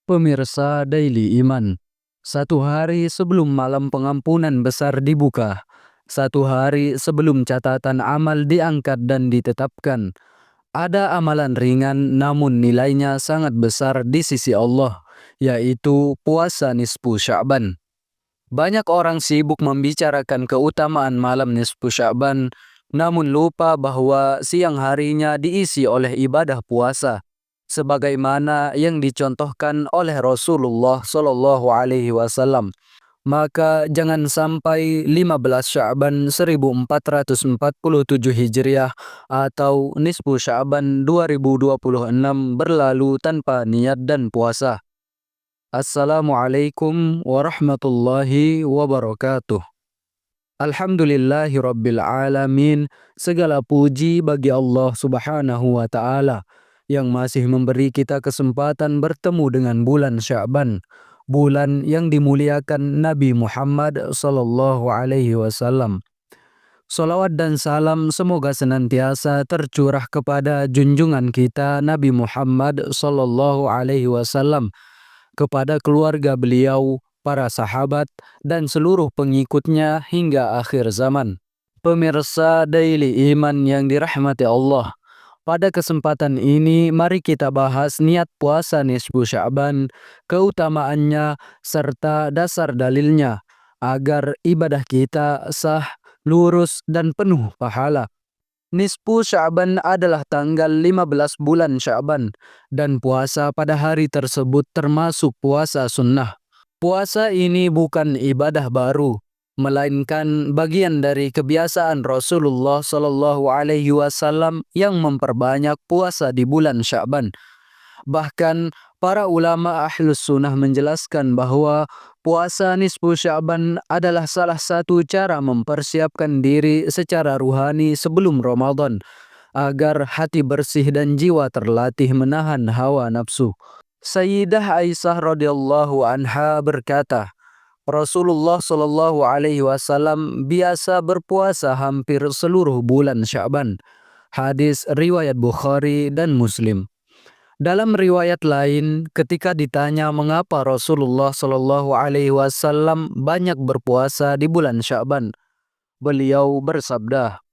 Pemirsa Daily Iman, satu hari sebelum malam pengampunan besar dibuka, satu hari sebelum catatan amal diangkat dan ditetapkan, ada amalan ringan namun nilainya sangat besar di sisi Allah, yaitu puasa nisfu Sya'ban. Banyak orang sibuk membicarakan keutamaan malam nisfu Sya'ban, namun lupa bahwa siang harinya diisi oleh ibadah puasa, sebagaimana yang dicontohkan oleh Rasulullah Shallallahu Alaihi Wasallam. Maka jangan sampai 15 Sya'ban 1447 Hijriah atau nisfu Sya'ban 2026 berlalu tanpa niat dan puasa. Assalamualaikum warahmatullahi wabarakatuh. Alhamdulillahi rabbil alamin. Segala puji bagi Allah subhanahu wa ta'ala yang masih memberi kita kesempatan bertemu dengan bulan Sya'ban, bulan yang dimuliakan Nabi Muhammad sallallahu alaihi wasallam. Salawat dan salam semoga senantiasa tercurah kepada junjungan kita Nabi Muhammad sallallahu alaihi wasallam, kepada keluarga beliau, para sahabat, dan seluruh pengikutnya hingga akhir zaman. Pemirsa Daily Iman yang dirahmati Allah, pada kesempatan ini mari kita bahas niat puasa nisfu Sya'ban, keutamaannya, serta dasar dalilnya, agar ibadah kita sah, lurus, dan penuh pahala. Nisfu Sya'ban adalah tanggal 15 bulan Sya'ban, dan puasa pada hari tersebut termasuk puasa sunnah. Puasa ini bukan ibadah baru, melainkan bagian dari kebiasaan Rasulullah Shallallahu Alaihi Wasallam yang memperbanyak puasa di bulan Sya'ban. Bahkan para ulama ahlus sunnah menjelaskan bahwa puasa nisfu Sya'ban adalah salah satu cara mempersiapkan diri secara ruhani sebelum Ramadan, agar hati bersih dan jiwa terlatih menahan hawa nafsu. Sayyidah Aisyah radhiyallahu anha berkata, Rasulullah Shallallahu Alaihi Wasallam biasa berpuasa hampir seluruh bulan Sya'ban. Hadis riwayat Bukhari dan Muslim. Dalam riwayat lain, ketika ditanya mengapa Rasulullah Shallallahu Alaihi Wasallam banyak berpuasa di bulan Sya'ban, beliau bersabda,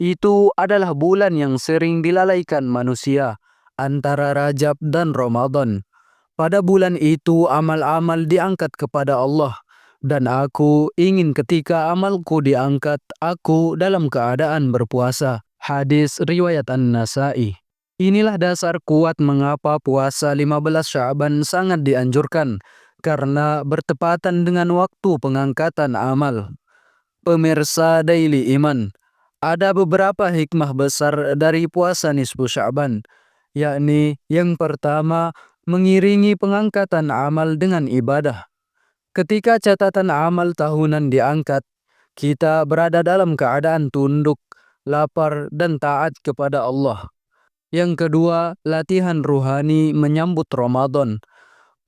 itu adalah bulan yang sering dilalaikan manusia antara Rajab dan Ramadan. Pada bulan itu amal-amal diangkat kepada Allah, dan aku ingin ketika amalku diangkat, aku dalam keadaan berpuasa. Hadis riwayat An-Nasa'i. Inilah dasar kuat mengapa puasa 15 Sya'ban sangat dianjurkan, karena bertepatan dengan waktu pengangkatan amal. Pemirsa Daily Iman, ada beberapa hikmah besar dari puasa nisfu Sya'ban, yakni yang pertama, mengiringi pengangkatan amal dengan ibadah. Ketika catatan amal tahunan diangkat, kita berada dalam keadaan tunduk, lapar, dan taat kepada Allah. Yang kedua, latihan ruhani menyambut Ramadan.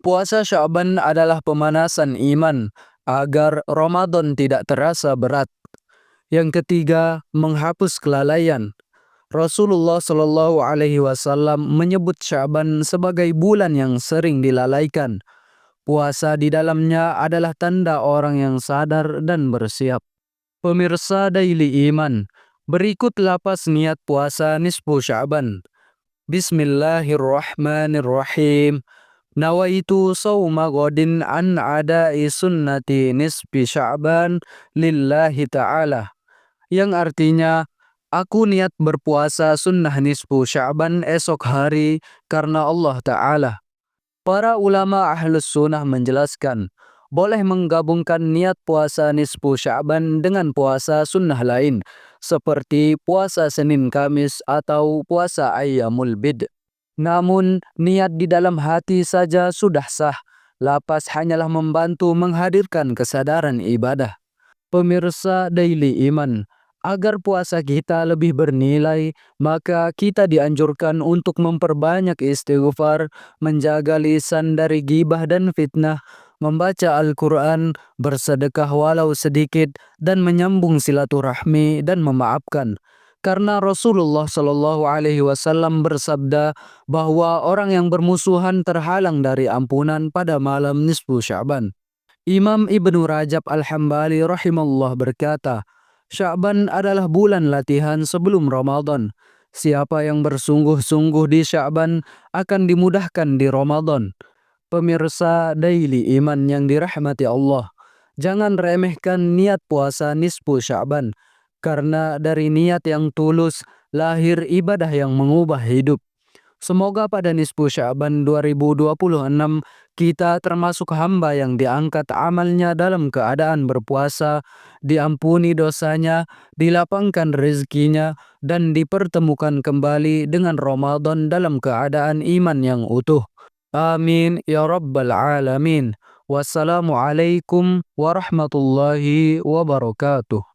Puasa Sya'ban adalah pemanasan iman agar Ramadan tidak terasa berat. Yang ketiga, menghapus kelalaian. Rasulullah Shallallahu Alaihi Wasallam menyebut Sya'ban sebagai bulan yang sering dilalaikan. Puasa di dalamnya adalah tanda orang yang sadar dan bersiap. Pemirsa Daily Iman, berikut lapas niat puasa nisfu Sya'ban. Bismillahirrahmanirrahim. Nawaitu sawma godin an ada'i sunnati nisfi Sya'ban lillahi ta'ala. Yang artinya, aku niat berpuasa sunnah nisfu Sya'ban esok hari karena Allah Ta'ala. Para ulama ahlus sunnah menjelaskan, boleh menggabungkan niat puasa nisfu Sya'ban dengan puasa sunnah lain, seperti puasa Senin Kamis atau puasa Ayyamul Bid. Namun, niat di dalam hati saja sudah sah. Lapas hanyalah membantu menghadirkan kesadaran ibadah. Pemirsa Daily Iman, agar puasa kita lebih bernilai, maka kita dianjurkan untuk memperbanyak istighfar, menjaga lisan dari ghibah dan fitnah, membaca Al-Quran, bersedekah walau sedikit, dan menyambung silaturahmi dan memaafkan. Karena Rasulullah Shallallahu Alaihi Wasallam bersabda bahwa orang yang bermusuhan terhalang dari ampunan pada malam nisfu Sya'ban. Imam Ibnu Rajab Al-Hambali rahimahullah berkata, Sya'ban adalah bulan latihan sebelum Ramadan. Siapa yang bersungguh-sungguh di Sya'ban akan dimudahkan di Ramadan. Pemirsa Daily Iman yang dirahmati Allah, jangan remehkan niat puasa nisfu Sya'ban, karena dari niat yang tulus lahir ibadah yang mengubah hidup. Semoga pada nisfu Sya'ban 2026 kita termasuk hamba yang diangkat amalnya dalam keadaan berpuasa, diampuni dosanya, dilapangkan rezekinya, dan dipertemukan kembali dengan Ramadan dalam keadaan iman yang utuh. Amin ya rabbal alamin. Wassalamualaikum warahmatullahi wabarakatuh.